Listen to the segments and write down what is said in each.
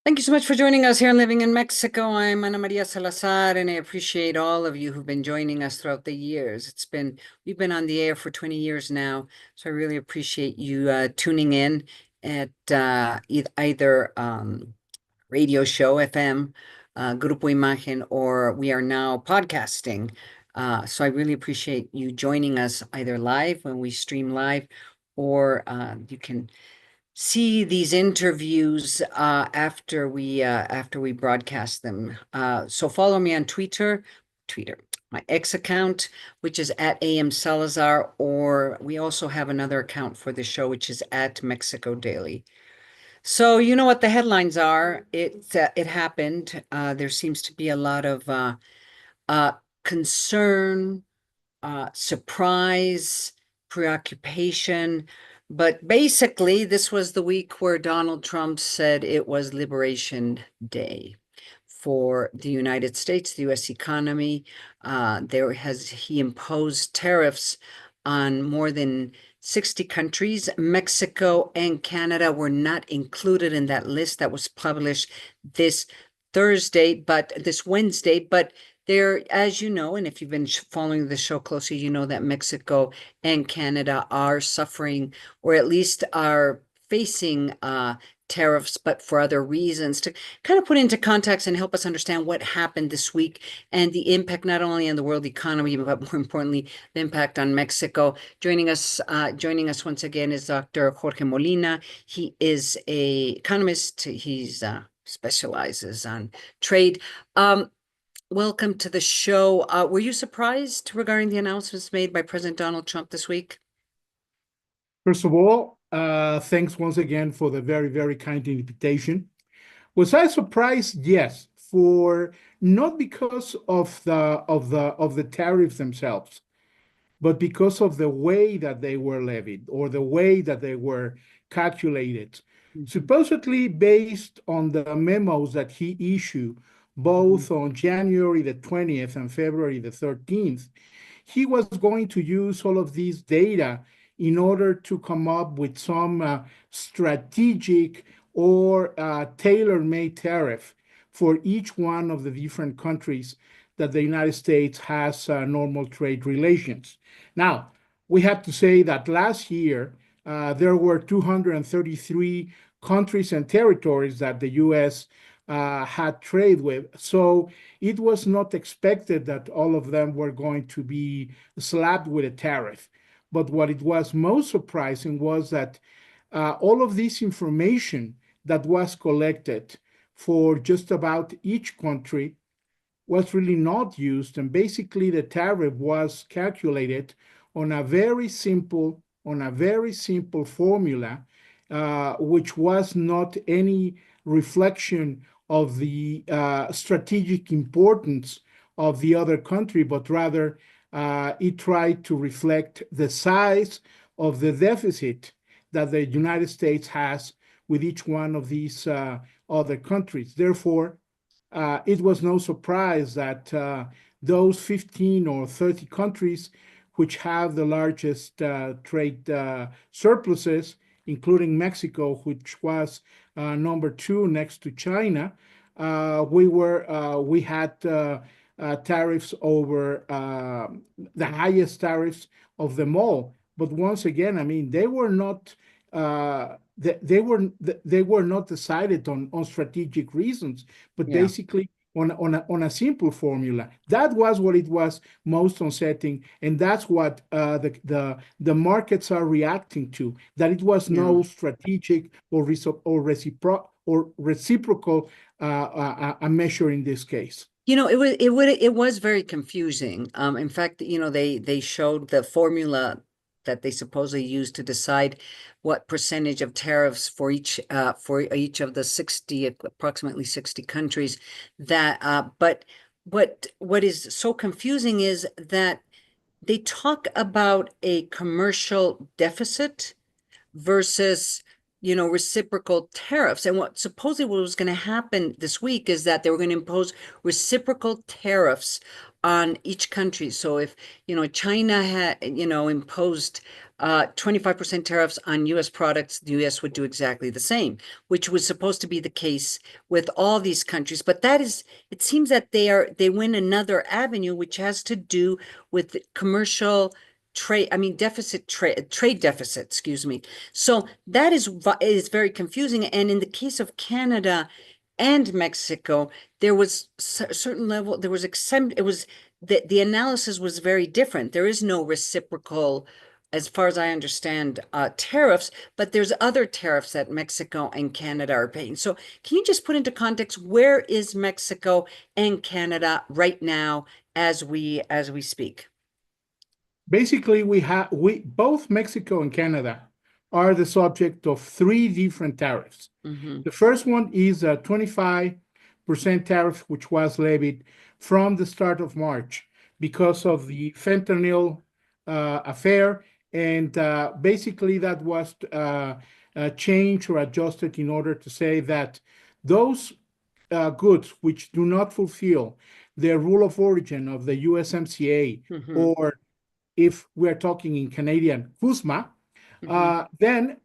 Thank you so much for joining us here on Living in Mexico. I'm Ana Maria Salazar, and I appreciate all of you who've been joining us throughout the years. We've been on the air for 20 years now, so I really appreciate you tuning in at either radio show, FM, Grupo Imagen, or we are now podcasting. So I really appreciate you joining us either live when we stream live, or you can see these interviews after we broadcast them. So follow me on Twitter, my X account, which is at AM Salazar, or we also have another account for the show, which is at Mexico Daily. So you know what the headlines are. It happened. There seems to be a lot of uh, concern, surprise, preoccupation. But basically, this was the week where Donald Trump said it was Liberation Day for the United States, the US economy. He imposed tariffs on more than 60 countries. Mexico and Canada were not included in that list that was published this this Wednesday, but there, as you know, and if you've been following the show closely, you know that Mexico and Canada are suffering, or at least are facing tariffs, but for other reasons. To kind of put into context and help us understand what happened this week and the impact not only on the world economy, but more importantly, the impact on Mexico. Joining us once again is Dr. Jorge Molina. He is a economist. He's specializes on trade. Welcome to the show. Were you surprised regarding the announcements made by President Donald Trump this week? First of all, thanks once again for the very, very kind invitation. Was I surprised? Yes, for not because of the tariffs themselves, but because of the way that they were levied or the way that they were calculated, supposedly based on the memos that he issued both on January the 20th and February the 13th. He was going to use all of these data in order to come up with some strategic or tailor-made tariff for each one of the different countries that the United States has normal trade relations. Now, we have to say that last year, there were 233 countries and territories that the U.S. Had trade with. So it was not expected that all of them were going to be slapped with a tariff. But what it was most surprising was that all of this information that was collected for just about each country was really not used. And basically the tariff was calculated on a very simple formula, which was not any reflection of the strategic importance of the other country, but rather it tried to reflect the size of the deficit that the United States has with each one of these other countries. Therefore, it was no surprise that those 15 or 30 countries which have the largest trade surpluses, including Mexico, which was number 2 next to China, we had tariffs over the highest tariffs of them all. But once again, I mean, they were not decided on strategic reasons, but Yeah. basically on a simple formula. That was what it was most unsettling, and that's what the markets are reacting to. That it was Yeah. no strategic or reciprocal a measure in this case. It was very confusing. In fact, they showed the formula that they supposedly used to decide what percentage of tariffs for each of the approximately 60 countries. But what is so confusing is that they talk about a commercial deficit versus reciprocal tariffs. And what supposedly what was going to happen this week is that they were going to impose reciprocal tariffs on each country. So if, China had, imposed 25% tariffs on US products, the US would do exactly the same, which was supposed to be the case with all these countries. But it seems that they win another avenue, which has to do with commercial trade, I mean, trade deficit, excuse me. So that is very confusing. And in the case of Canada and Mexico, there was a certain level, there was it was the analysis was very different. There is no reciprocal, as far as I understand, tariffs, but there's other tariffs that Mexico and Canada are paying. So can you just put into context, where is Mexico and Canada right now as we speak? Basically, both Mexico and Canada are the subject of three different tariffs. Mm-hmm. The first one is a 25% tariff, which was levied from the start of March because of the fentanyl affair. And basically, that was changed or adjusted in order to say that those goods which do not fulfill the rule of origin of the USMCA, Mm-hmm. or if we're talking in Canadian, FUSMA, then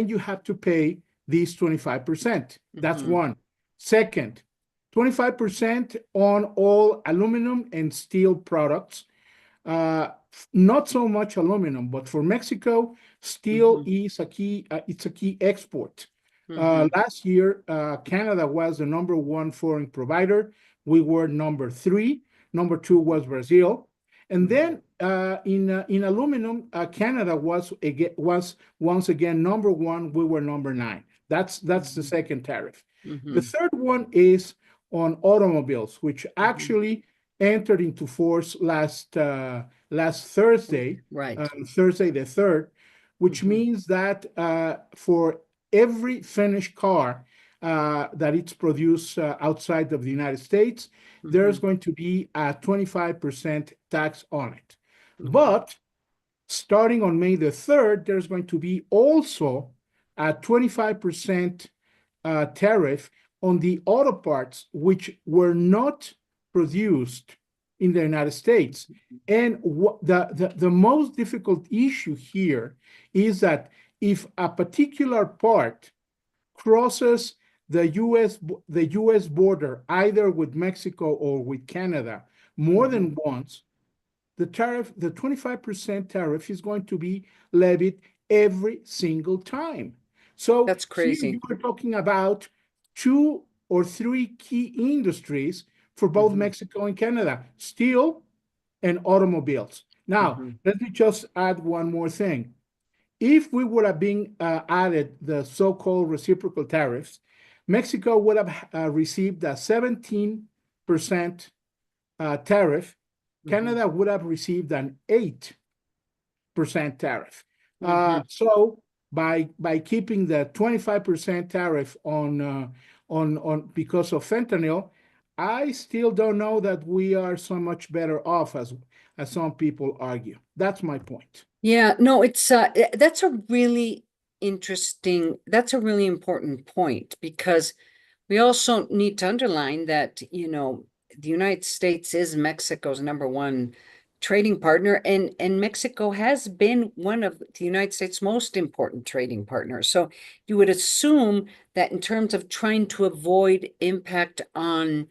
you have to pay these 25%. That's one. Second, 25% on all aluminum and steel products. Not so much aluminum, but for Mexico, steel is a key. It's a key export. Last year, Canada was the number one foreign provider. We were number three. Number two was Brazil. And then in aluminum, Canada was once again number one. We were number nine. That's the second tariff. The third one is on automobiles, which actually entered into force last Thursday, Right. Thursday the 3rd, which means that for every finished car that it's produced outside of the United States, there's going to be a 25% tax on it. But starting on May the 3rd, there's going to be also a 25% tariff on the auto parts which were not produced in the United States. And the most difficult issue here is that if a particular part crosses the US border, either with Mexico or with Canada, more than once, the 25% tariff is going to be levied every single time. So that's crazy. Here you are talking about 2 or 3 key industries for both Mexico and Canada: steel and automobiles. Now, let me just add one more thing. If we would have been added the so-called reciprocal tariffs, Mexico would have received a 17% tariff. Canada would have received an 8% tariff. So by keeping the 25% tariff on because of fentanyl, I still don't know that we are so much better off as some people argue. That's my point. Yeah, no, that's a really important point, because we also need to underline that, the United States is Mexico's number one trading partner, and Mexico has been one of the United States' most important trading partners. So you would assume that in terms of trying to avoid impact on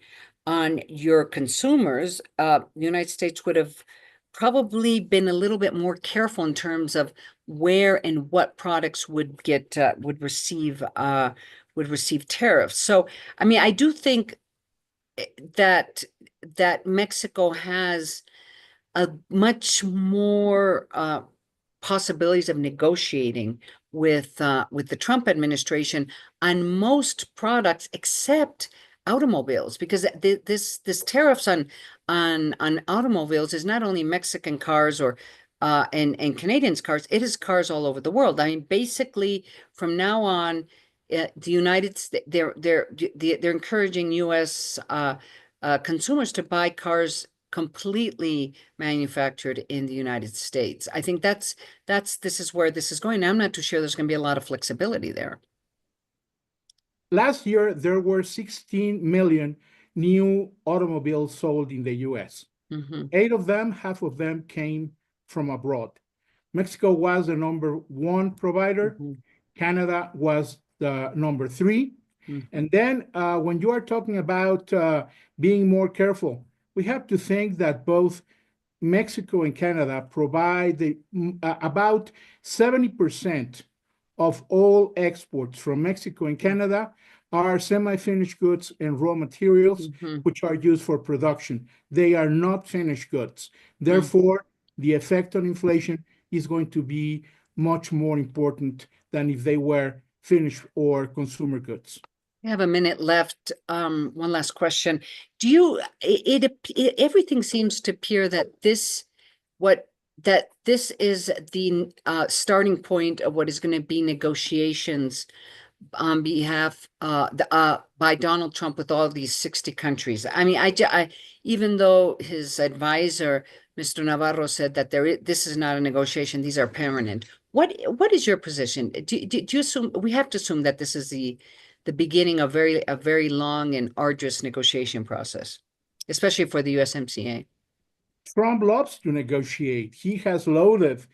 your consumers, the United States would have probably been a little bit more careful in terms of where and what products would receive tariffs. So, I mean, I do think that Mexico has a much more possibilities of negotiating with the Trump administration on most products except automobiles, because this tariffs on automobiles is not only Mexican cars or and Canadians cars, it is cars all over the world. I mean, basically from now on, the United States, they're encouraging U.S. Consumers to buy cars completely manufactured in the United States. I think this is where this is going. I'm not too sure there's going to be a lot of flexibility there. Last year, there were 16 million new automobiles sold in the US. Mhm, 8 of them, half of them came from abroad. Mexico was the number one provider. mhm, Canada was the number three. mhm, And then when you are talking about being more careful, we have to think that both Mexico and Canada provide about 70% of all exports from Mexico and Canada are semi-finished goods and raw materials, mhm, which are used for production. They are not finished goods. mm. Therefore, the effect on inflation is going to be much more important than if they were finished or consumer goods. We have a minute left. One last question. Do you, everything seems to appear that this is the starting point of what is going to be negotiations on behalf by Donald Trump with all these 60 countries. I mean, even though his advisor, Mr. Navarro, said that this is not a negotiation, these are permanent. What is your position? Do you assume we have to assume that this is the beginning of a very long and arduous negotiation process, especially for the USMCA? Trump loves to negotiate. He has loaded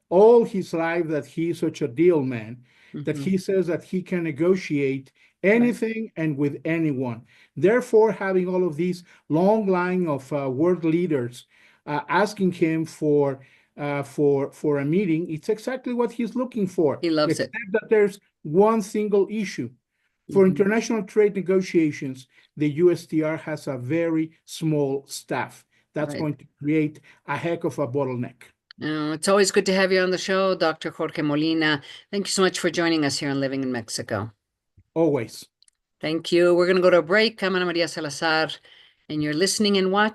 all his life that he's such a deal man, that Mhm. he says that he can negotiate Right. anything and with anyone. Therefore, having all of these long line of world leaders asking him for a meeting, it's exactly what he's looking for, He loves it. except that there's one single issue. For Mhm. international trade negotiations, the USTR has a very small staff. That's Right. going to create a heck of a bottleneck. It's always good to have you on the show, Dr. Jorge Molina. Thank you so much for joining us here on Living in Mexico. Always. Thank you. We're going to go to a break. I'm Ana Maria Salazar, and you're listening and watching.